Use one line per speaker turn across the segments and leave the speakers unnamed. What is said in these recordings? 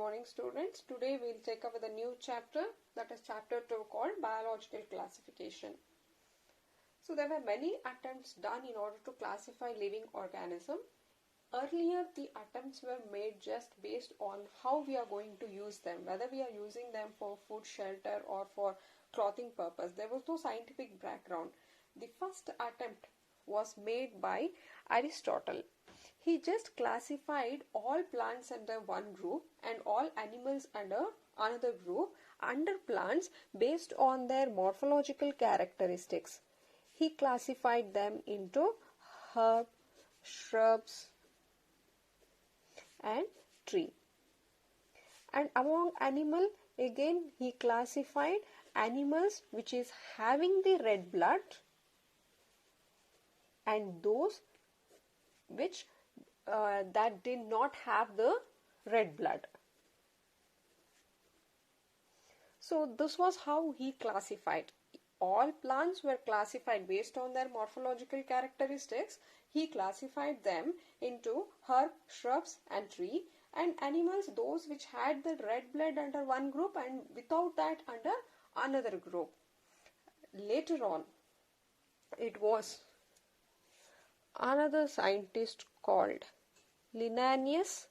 morning students. Today we will take up with a new chapter, that is chapter 2 called biological classification. So there were many attempts done in order to classify living organism. Earlier the attempts were made just based on how we are going to use them, whether we are using them for food, shelter or for clothing purpose. There was no scientific background. The first attempt was made by Aristotle. He just classified all plants under one group and all animals under another group under plants based on their morphological characteristics. He classified them into herb, shrubs and tree. And among animal, again he classified animals which is having the red blood and those which that did not have the red blood. So this was how he classified. All plants were classified based on their morphological characteristics. He classified them into herb, shrubs and tree, and animals those which had the red blood under one group and without that under another group. Later on, it was another scientist called Linnaeus.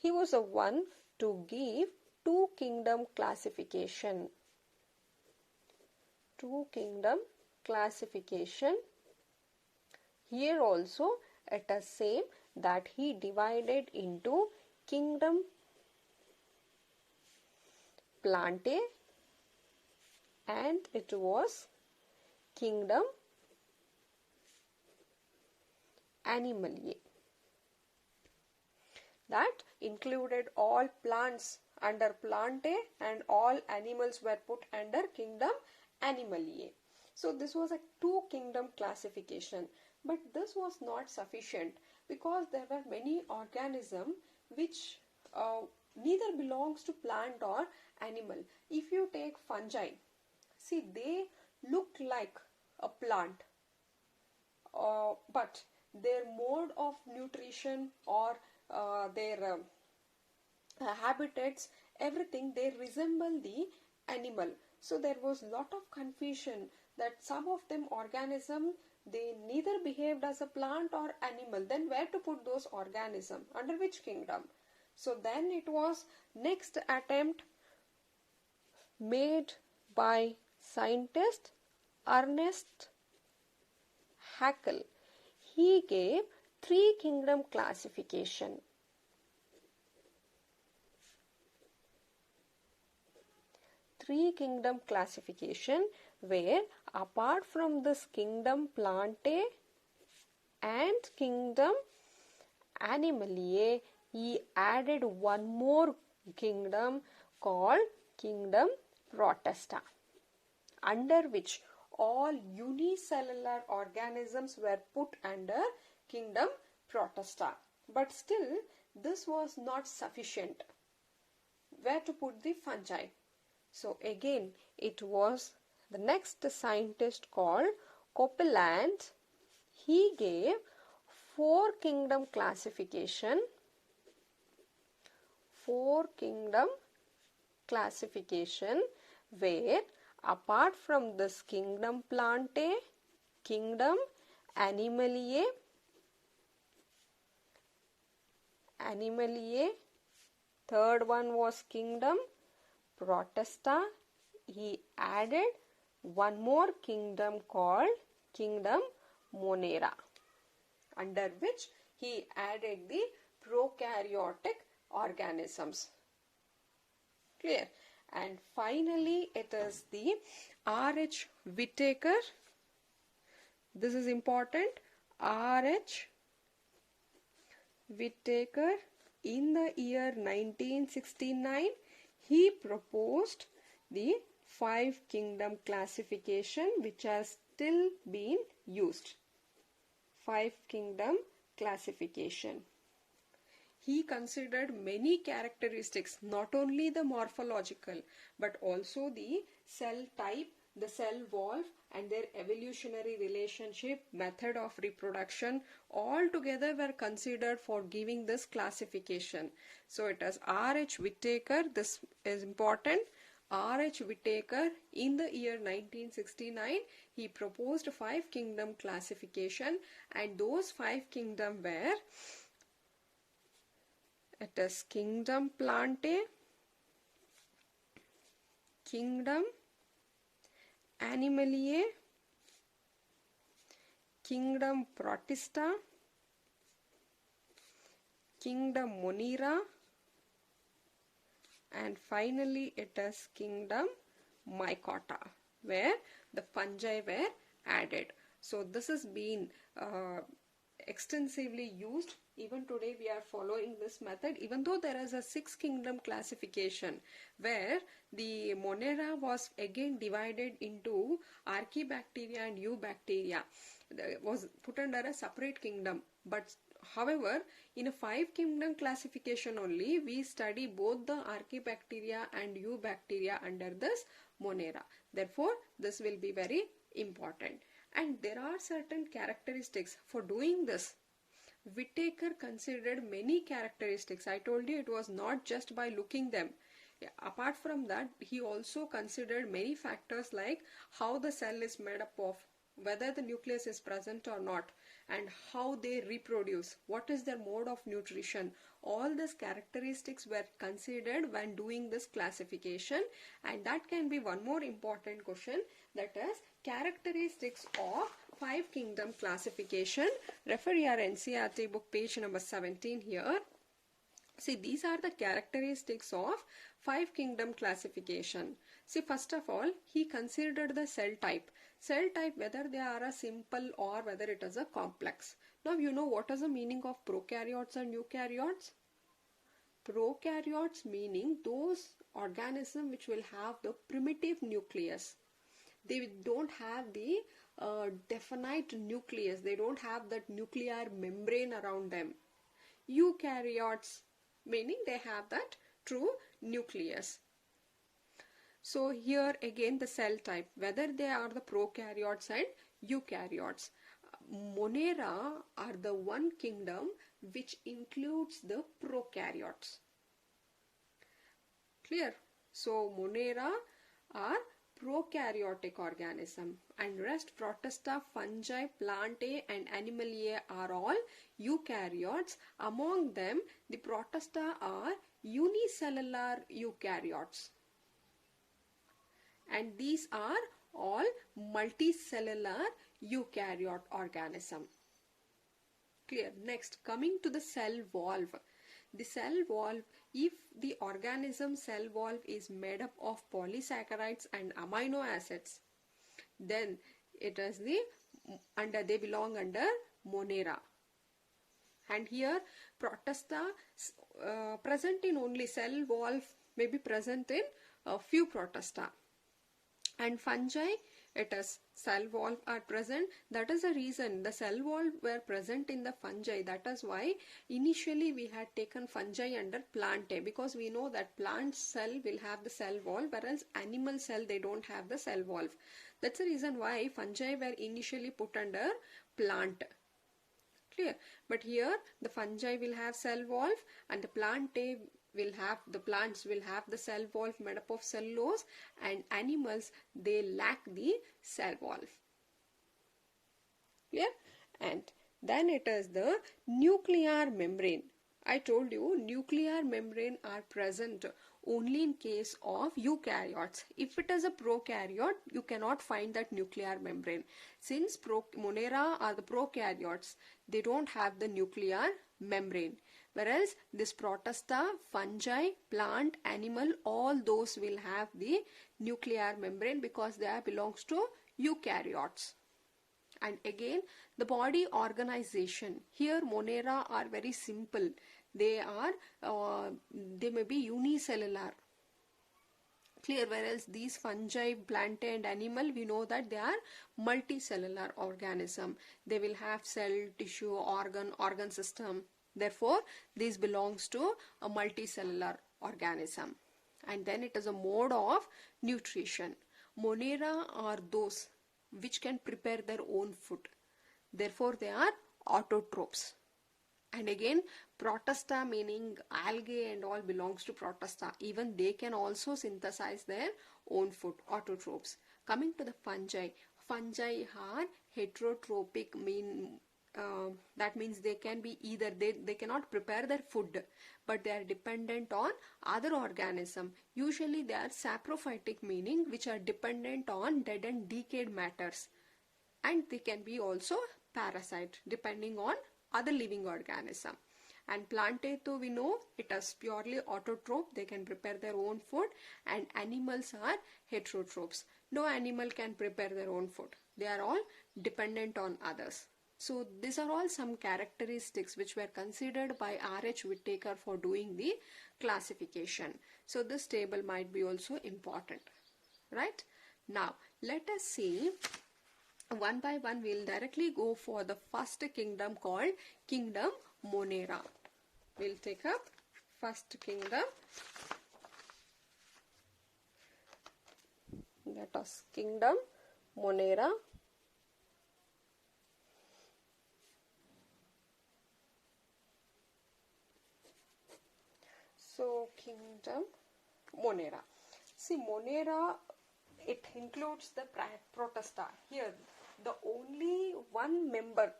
He was the one to give two kingdom classification. Two kingdom classification. Here also it is same that he divided into kingdom Plantae and it was kingdom Animaliae. That included all plants under Plantae and all animals were put under kingdom Animaliae. So this was a two kingdom classification, but this was not sufficient because there were many organisms which neither belongs to plant or animal. If you take fungi, see they look like a plant, but their mode of nutrition or their habitats, everything, they resemble the animal. So there was lot of confusion that some of them organisms, they neither behaved as a plant or animal. Then where to put those organisms? Under which kingdom? So then it was next attempt made by scientist Ernest Haeckel. He gave three kingdom classification. Three kingdom classification where apart from this kingdom Plantae and kingdom Animaliae, he added one more kingdom called kingdom Protista, under which all unicellular organisms were put under kingdom Protista. But still this was not sufficient. Where to put the fungi? So again it was the next scientist called Copeland. He gave four kingdom classification. Four kingdom classification where apart from this kingdom Plantae, kingdom Animaliae, third one was kingdom Protista, he added one more kingdom called kingdom Monera, under which he added the prokaryotic organisms. Clear? And finally it is the R.H. Whittaker. This is important. R.H. Whittaker, in the year 1969, he proposed the five kingdom classification which has still been used. Five kingdom classification. He considered many characteristics, not only the morphological but also the cell type, the cell wall and their evolutionary relationship, method of reproduction, all together were considered for giving this classification. So it is R.H. Whittaker, this is important. R.H. Whittaker in the year 1969, he proposed 5 kingdom classification, and those 5 kingdom were, it is kingdom Plantae, kingdom Animaliae, kingdom Protista, kingdom Monera, and finally it is kingdom Mycota, where the fungi were added. So this has been extensively used. Even today we are following this method, even though there is a 6 kingdom classification where the Monera was again divided into Archaebacteria and Eubacteria. It was put under a separate kingdom, but however in a 5 kingdom classification only we study both the Archaebacteria and Eubacteria under this Monera. Therefore this will be very important, and there are certain characteristics for doing this. Whittaker considered many characteristics. I told you it was not just by looking them. Apart from that, he also considered many factors like how the cell is made up of, whether the nucleus is present or not, and how they reproduce, what is their mode of nutrition. All these characteristics were considered when doing this classification, and that can be one more important question, that is characteristics of 5 kingdom classification. Refer your NCERT book page number 17 here. See, these are the characteristics of 5 kingdom classification. See, first of all, he considered the cell type. Cell type, whether they are a simple or whether it is a complex. Now you know what is the meaning of prokaryotes and eukaryotes? Prokaryotes meaning those organisms which will have the primitive nucleus. They don't have the definite nucleus. They don't have that nuclear membrane around them. Eukaryotes meaning they have that true nucleus. So here again the cell type, whether they are the prokaryotes and eukaryotes. Monera are the one kingdom which includes the prokaryotes. Clear? So Monera are prokaryotic organism, and rest Protista, fungi, Plantae and Animaliae are all eukaryotes. Among them the Protista are unicellular eukaryotes, and these are all multicellular eukaryote organism. Clear? Next, coming to the cell valve. The cell valve, if the organism cell valve is made up of polysaccharides and amino acids, then it is they belong under Monera. And here Protista present in only cell valve, may be present in a few Protista. And fungi, it is cell valve are present. That is the reason the cell valve were present in the fungi. That is why initially we had taken fungi under Plantae, because we know that plant cell will have the cell valve, whereas animal cell they don't have the cell valve. That's the reason why fungi were initially put under plant. Clear? But here the fungi will have cell valve, and the Plantae will have, the plants will have the cell valve made up of cellulose, and animals they lack the cell valve. Clear? And then it is the nuclear membrane. I told you nuclear membrane are present only in case of eukaryotes. If it is a prokaryote, you cannot find that nuclear membrane. Since Monera are the prokaryotes, they don't have the nuclear membrane. Whereas this Protista, fungi, plant, animal, all those will have the nuclear membrane because they belongs to eukaryotes. And again, the body organization. Here Monera are very simple. They may be unicellular. Clear? Whereas these fungi, Plantae and animal, we know that they are multicellular organism. They will have cell, tissue, organ system. Therefore, this belongs to a multicellular organism. And then it is a mode of nutrition. Monera are those which can prepare their own food. Therefore, they are autotrophs. And again, Protista meaning algae and all belongs to Protista. Even they can also synthesize their own food, autotrophs. Coming to the fungi, fungi are heterotrophic, that means they can be either they cannot prepare their food, but they are dependent on other organism. Usually they are saprophytic, meaning which are dependent on dead and decayed matters, and they can be also parasite depending on other living organism. And plantae, we know it is purely autotroph, they can prepare their own food, and animals are heterotrophs. No animal can prepare their own food, they are all dependent on others. So these are all some characteristics which were considered by R.H. Whittaker for doing the classification. So this table might be also important, right? Now let us see one by one. We'll directly go for the first kingdom called Kingdom Monera. We'll take up first kingdom, that is Kingdom Monera. So Kingdom Monera. See, Monera, it includes the Protista. Here the only one member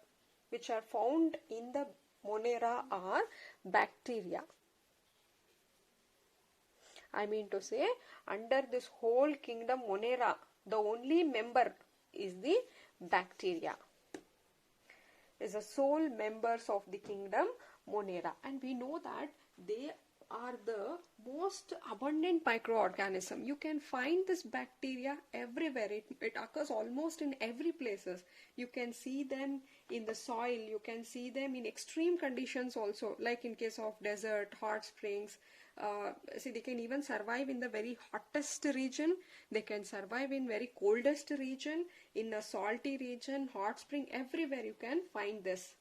which are found in the Monera are bacteria. I mean to say, under this whole kingdom Monera, the only member is the bacteria. Is the sole members of the kingdom Monera, and we know that they are the most abundant microorganism. You can find this bacteria everywhere. It occurs almost in every places. You can see them in the soil, you can see them in extreme conditions also, like in case of desert, hot springs. See, they can even survive in the very hottest region, they can survive in very coldest region, in a salty region, hot spring, everywhere you can find this.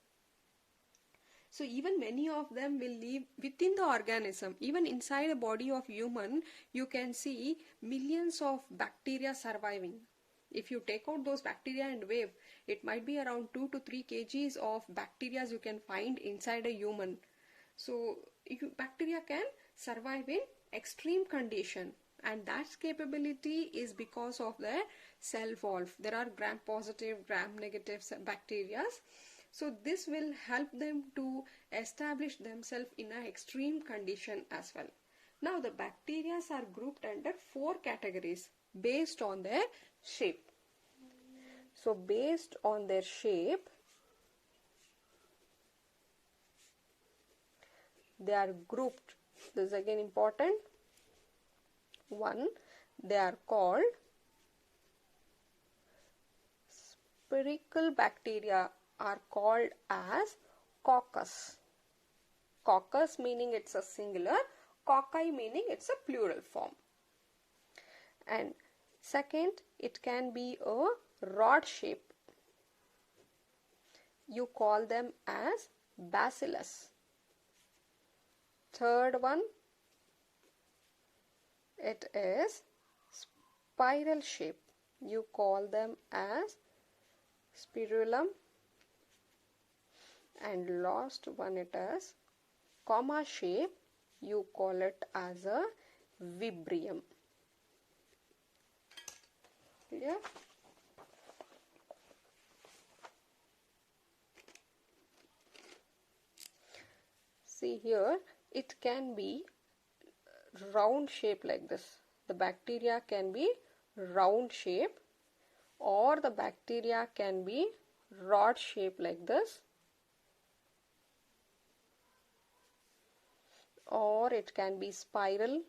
So even many of them will live within the organism. Even inside the body of human, you can see millions of bacteria surviving. If you take out those bacteria and weigh, it might be around 2 to 3 kgs of bacteria you can find inside a human. So bacteria can survive in extreme condition, and that capability is because of their cell wall. There are gram positive, gram negative bacteria. So this will help them to establish themselves in an extreme condition as well. Now the bacteria are grouped under 4 categories based on their shape. So based on their shape, they are grouped. This is again important. 1. They are called spherical bacteria, are called as coccus. Coccus meaning it's a singular, cocci meaning it's a plural form. And second, it can be a rod shape. You call them as bacillus. Third one, it is spiral shape. You call them as spirillum. And last one, it is comma shape. You call it as a Vibrium. Clear? See here, it can be round shape like this. The bacteria can be round shape, or the bacteria can be rod shape like this, or it can be spiral,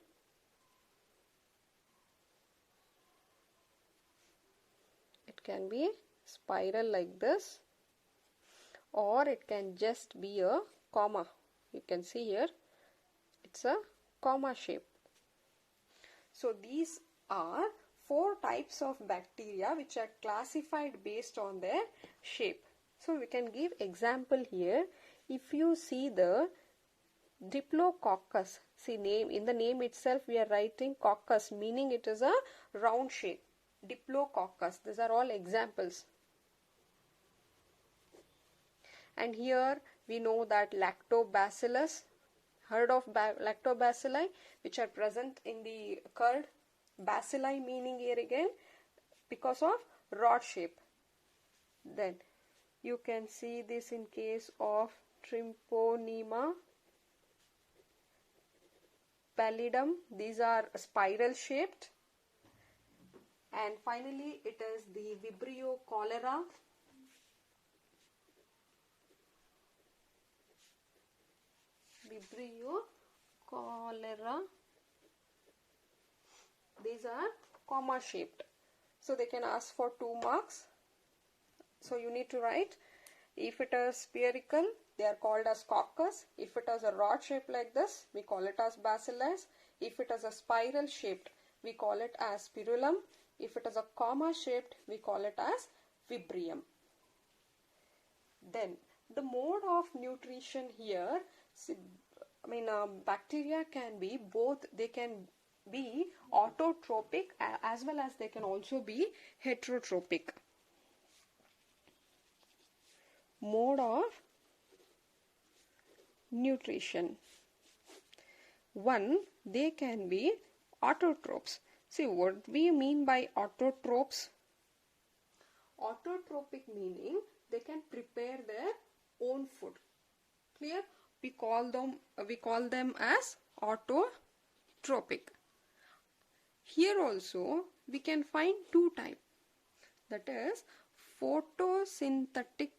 it can be spiral like this, or it can just be a comma. You can see here it's a comma shape. So these are 4 types of bacteria which are classified based on their shape. So we can give example here. If you see the Diplococcus, see name, in the name itself we are writing coccus, meaning it is a round shape. Diplococcus. These are all examples. And here we know that lactobacillus, heard of lactobacilli, which are present in the curd. Bacilli meaning here again because of rod shape. Then you can see this in case of Tryponema pallidum. These are spiral shaped. And finally it is the Vibrio cholera. Vibrio cholera. These are comma shaped. So they can ask for 2 marks. So you need to write, if it is spherical, they are called as coccus. If it is a rod shape like this, we call it as bacillus. If it is a spiral shaped, we call it as spirillum. If it is a comma shaped, we call it as vibrium. Then the mode of nutrition here, bacteria can be both, they can be autotrophic as well as they can also be heterotrophic. Mode of nutrition. 1, they can be autotrophs. See what we mean by autotrophs. Autotrophic meaning they can prepare their own food. Clear? We call them as autotrophic. Here also we can find 2 types. That is photosynthetic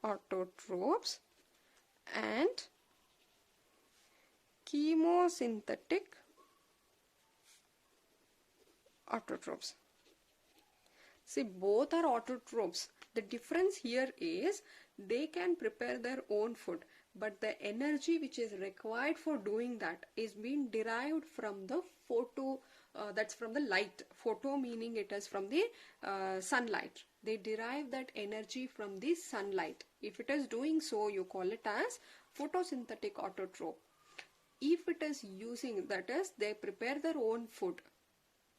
autotrophs and chemosynthetic autotrophs. See, both are autotrophs. The difference here is they can prepare their own food, but the energy which is required for doing that is being derived from the that's from the light. Photo meaning it is from the sunlight. They derive that energy from the sunlight. If it is doing so, you call it as photosynthetic autotroph. If it is using, that is, they prepare their own food,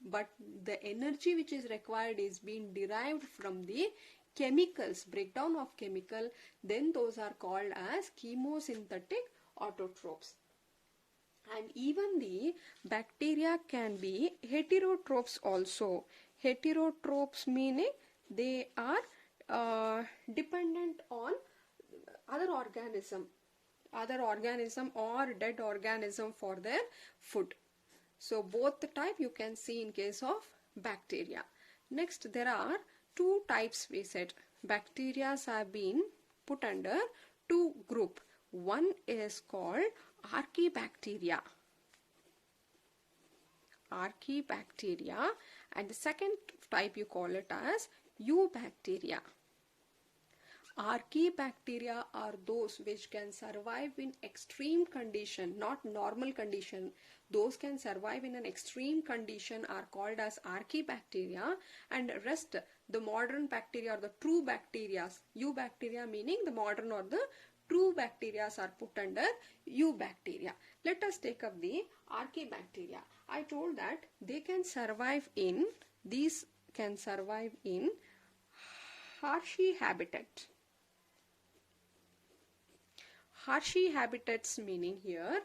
but the energy which is required is being derived from the chemicals, breakdown of chemical, then those are called as chemosynthetic autotrophs. And even the bacteria can be heterotrophs also. Heterotrophs meaning they are dependent on other organism or dead organism for their food. So both the type you can see in case of bacteria. Next, there are 2 types we said. Bacteria have been put under 2 group. One is called Archaebacteria, and the second type you call it as Eubacteria. Archaebacteria are those which can survive in extreme condition, not normal condition. Those can survive in an extreme condition are called as Archaebacteria, and rest, the modern bacteria or the true bacteria, Eubacteria meaning the modern or the true bacteria are put under Eubacteria. Let us take up the Archaebacteria. I told that they can survive in, these can survive in harshy habitat. Harshy habitats meaning here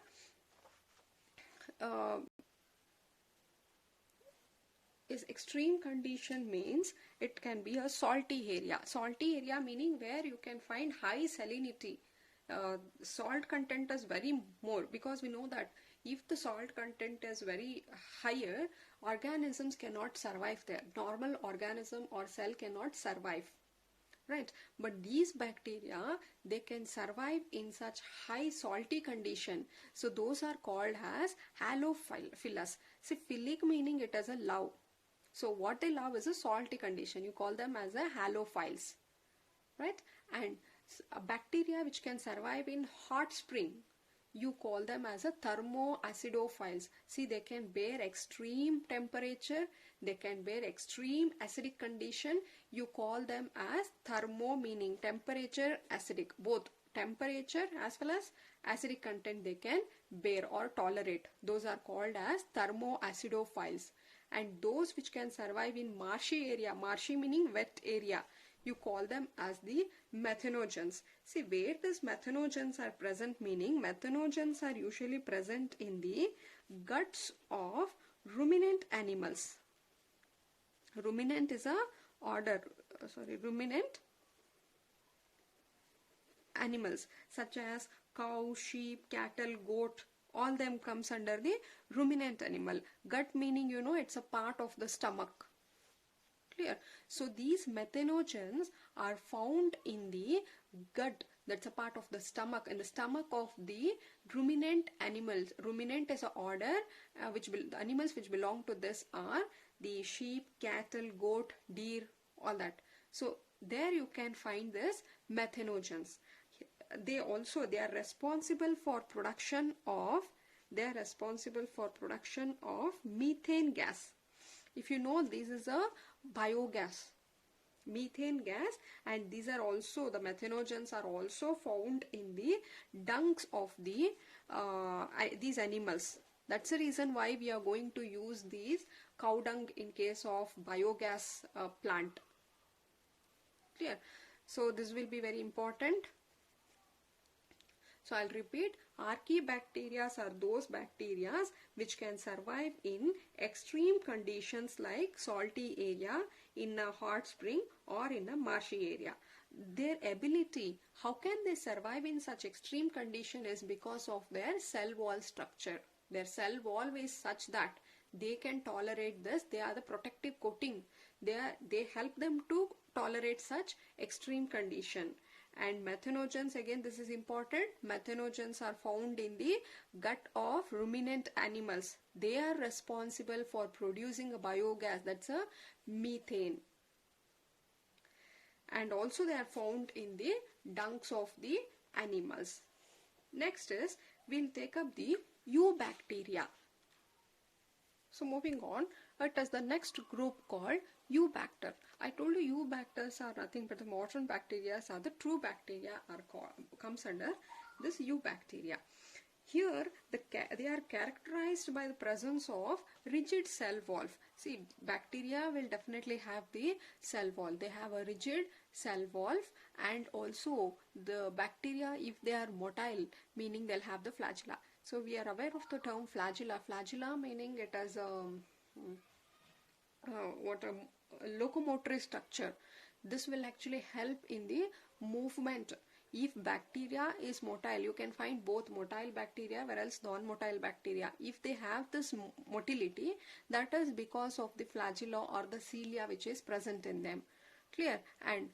is extreme condition means it can be a salty area. Salty area meaning where you can find high salinity. Salt content is very more, because we know that if the salt content is very higher, organisms cannot survive there. Normal organism or cell cannot survive. Right, but these bacteria, they can survive in such high salty condition. So those are called as halophilus. See, philic meaning it as a love. So what they love is a salty condition. You call them as a halophiles. Right, and bacteria which can survive in hot spring, you call them as a thermoacidophiles. See, they can bear extreme temperature, they can bear extreme acidic condition. You call them as thermo meaning temperature, acidic, both. temperature as well as acidic content they can bear or tolerate. Those are called as thermoacidophiles. And those which can survive in marshy area, marshy meaning wet area, you call them as the methanogens. See, where these methanogens are present, meaning methanogens are usually present in the guts of ruminant animals. Ruminant is a order, ruminant animals such as cow, sheep, cattle, goat, all them comes under the ruminant animal. Gut meaning, you know, it's a part of the stomach. Clear? So these methanogens are found in the gut, that's a part of the stomach, in the stomach of the ruminant animals. Ruminant is a order the animals which belong to this are the sheep, cattle, goat, deer, all that. So there you can find this methanogens. They are responsible for production of methane gas. If you know, this is a biogas, methane gas, and these are also, the methanogens are also found in the dungs of the these animals. That's the reason why we are going to use these cow dung in case of biogas plant. Clear? So this will be very important. So I'll repeat, archaebacteria are those bacteria which can survive in extreme conditions like salty area, in a hot spring, or in a marshy area. Their ability, how can they survive in such extreme condition, is because of their cell wall structure. Their cell wall is such that they can tolerate this. They are the protective coating. They help them to tolerate such extreme condition. And methanogens, again this is important, methanogens are found in the gut of ruminant animals. They are responsible for producing a biogas, that's a methane. And also they are found in the dungs of the animals. Next is, we'll take up the eubacteria. So moving on, it is the next group called eubacter. I told you eubacters are nothing but the modern bacteria are the true bacteria comes under this eubacteria. Here they are characterized by the presence of rigid cell wall. See, bacteria will definitely have the cell wall. They have a rigid cell wall, and also the bacteria, if they are motile, meaning they'll have the flagella. So we are aware of the term flagella. Flagella meaning it as a locomotory structure. This will actually help in the movement. If bacteria is motile, you can find both motile bacteria whereas non-motile bacteria. If they have this motility, that is because of the flagella or the cilia which is present in them. Clear? And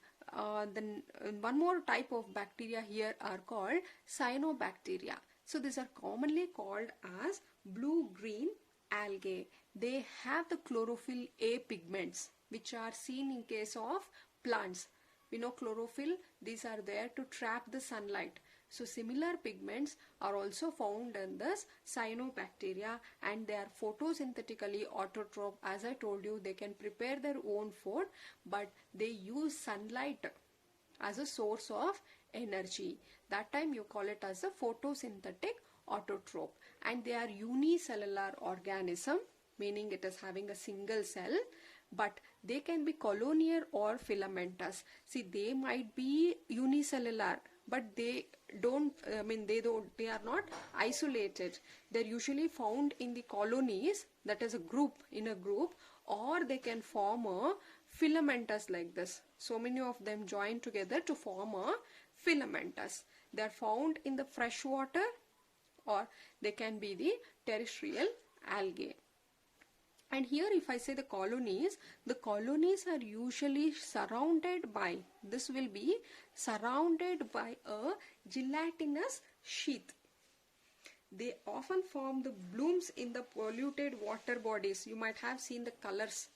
then one more type of bacteria here are called cyanobacteria. So these are commonly called as blue-green algae. They have the chlorophyll A pigments which are seen in case of plants. We know chlorophyll, these are there to trap the sunlight. So similar pigments are also found in this cyanobacteria, and they are photosynthetically autotroph. As I told you, they can prepare their own food, but they use sunlight as a source of energy. That time you call it as a photosynthetic autotroph. And they are unicellular organism, meaning it is having a single cell, but they can be colonial or filamentous. See, they might be unicellular, but they are not isolated. They're usually found in the colonies, that is in a group, or they can form a filamentous like this. So many of them join together to form a filamentous. They are found in the fresh water, or they can be the terrestrial algae. And here if I say the colonies are usually surrounded by, this will be surrounded by a gelatinous sheath. They often form the blooms in the polluted water bodies. You might have seen the colors.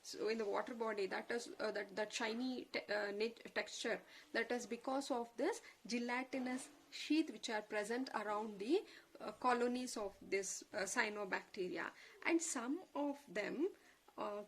So in the water body, that is that shiny texture, that is because of this gelatinous sheath which are present around the colonies of this cyanobacteria. And some of them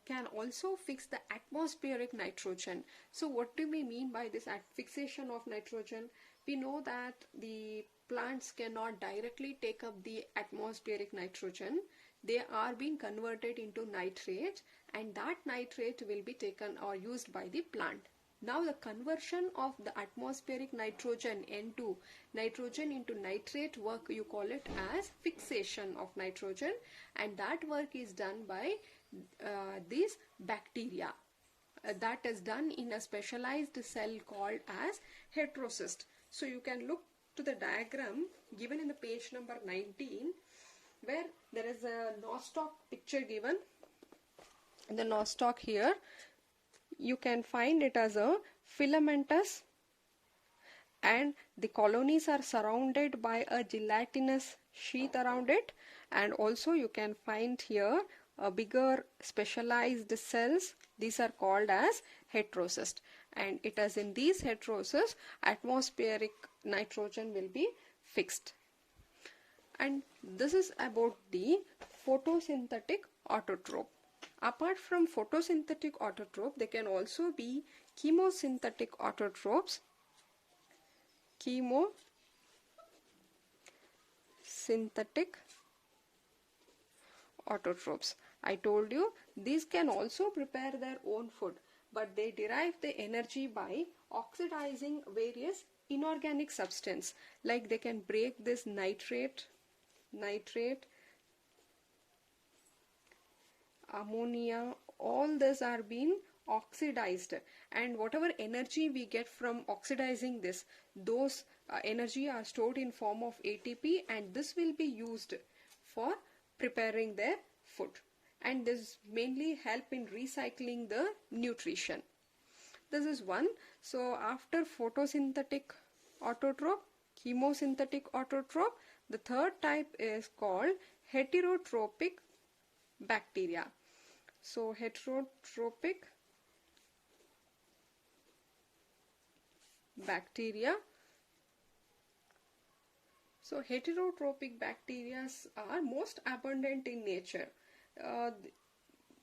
can also fix the atmospheric nitrogen. So what do we mean by this fixation of nitrogen? We know that the plants cannot directly take up the atmospheric nitrogen. They are being converted into nitrate, and that nitrate will be taken or used by the plant. Now the conversion of the atmospheric nitrogen into nitrate work, you call it as fixation of nitrogen, and that work is done by these bacteria. That is done in a specialized cell called as heterocyst. So you can look to the diagram given in the page number 19, where there is a nostoc picture given. The nostoc here, you can find it as a filamentous, and the colonies are surrounded by a gelatinous sheath around it, and also you can find here a bigger specialized cells. These are called as heterocyst, and it is in these heterocysts atmospheric nitrogen will be fixed. And this is about the photosynthetic autotroph. Apart from photosynthetic autotroph, there can also be chemosynthetic autotrophs. Chemosynthetic autotrophs. I told you these can also prepare their own food, but they derive the energy by oxidizing various inorganic substance. Like they can break this nitrate, ammonia, all this are being oxidized, and whatever energy we get from oxidizing this, those energy are stored in form of ATP, and this will be used for preparing their food, and this mainly help in recycling the nutrition. This is one. So after photosynthetic autotroph, chemosynthetic autotroph, the third type is called heterotrophic bacteria. So heterotrophic bacteria. So heterotrophic bacteria are most abundant in nature.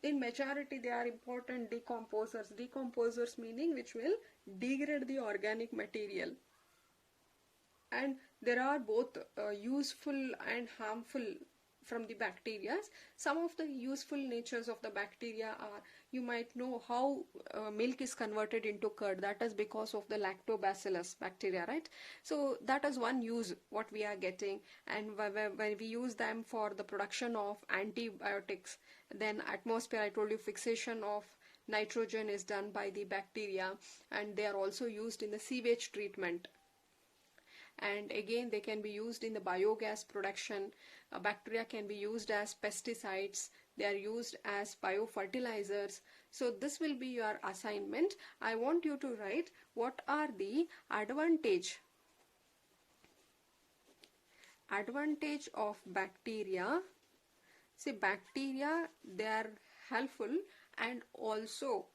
In majority they are important decomposers. Decomposers meaning which will degrade the organic material. And there are both useful and harmful from the bacteria. Some of the useful natures of the bacteria are, you might know how milk is converted into curd. That is because of the lactobacillus bacteria, right? So that is one use what we are getting, and when we use them for the production of antibiotics, then atmosphere, I told you, fixation of nitrogen is done by the bacteria, and they are also used in the sewage treatment. And again they can be used in the biogas production. Bacteria can be used as pesticides, they are used as biofertilizers. So this will be your assignment. I want you to write what are the advantage of bacteria. See, bacteria, they are helpful and also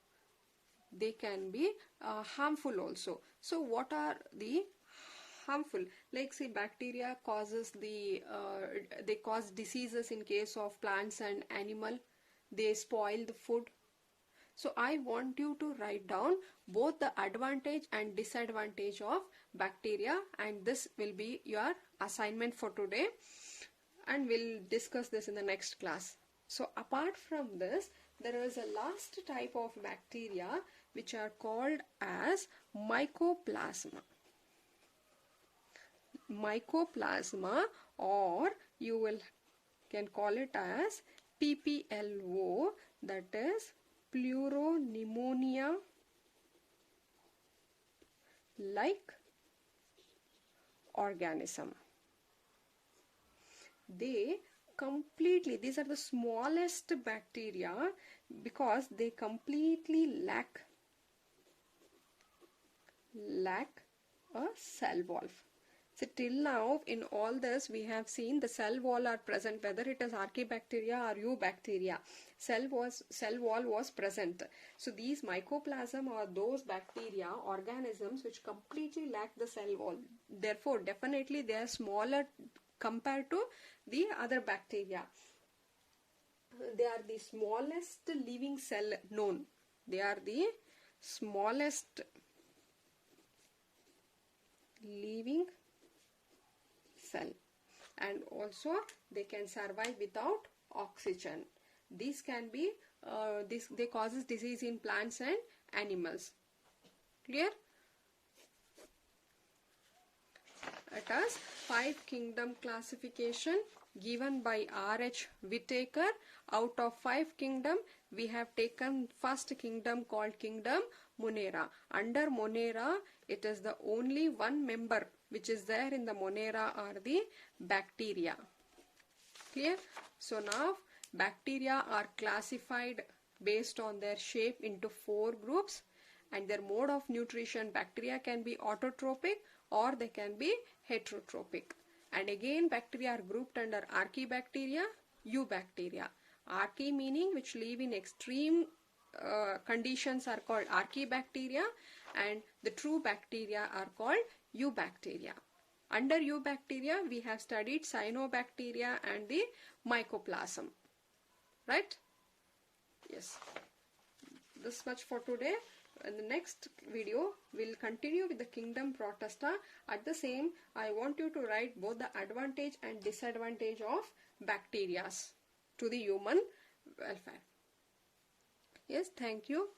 they can be harmful also. So what are the harmful? Like, say, bacteria causes they cause diseases in case of plants and animal. They spoil the food. So I want you to write down both the advantage and disadvantage of bacteria, and this will be your assignment for today, and we'll discuss this in the next class. So apart from this, there is a last type of bacteria which are called as mycoplasma. Mycoplasma, or you can call it as PPLO, that is Pleuropneumonia like organism. These are the smallest bacteria because they completely lack a cell wall. So till now in all this we have seen the cell wall are present, whether it is Archaebacteria or Eubacteria. Cell wall was present. So these mycoplasm are those bacteria, organisms which completely lack the cell wall. Therefore definitely they are smaller compared to the other bacteria. they are the smallest living cell known. They are the smallest living cell, and also they can survive without oxygen. This can be they causes disease in plants and animals. Clear? It is 5 kingdom classification given by R.H. Whitaker. Out of 5 kingdom, we have taken first kingdom called Kingdom Monera. Under Monera, it is the only one member which is there in the Monera are the bacteria. Clear? So now bacteria are classified based on their shape into 4 groups, and their mode of nutrition. Bacteria can be autotrophic or they can be heterotrophic. And again, bacteria are grouped under Archaebacteria, Eubacteria. Archae meaning which live in extreme conditions are called Archaebacteria, and the true bacteria are called Eubacteria. Under Eubacteria, we have studied Cyanobacteria and the Mycoplasm. Right? Yes. This much for today. In the next video, we'll continue with the kingdom Protista. At the same, I want you to write both the advantage and disadvantage of bacteria to the human welfare. Yes, thank you.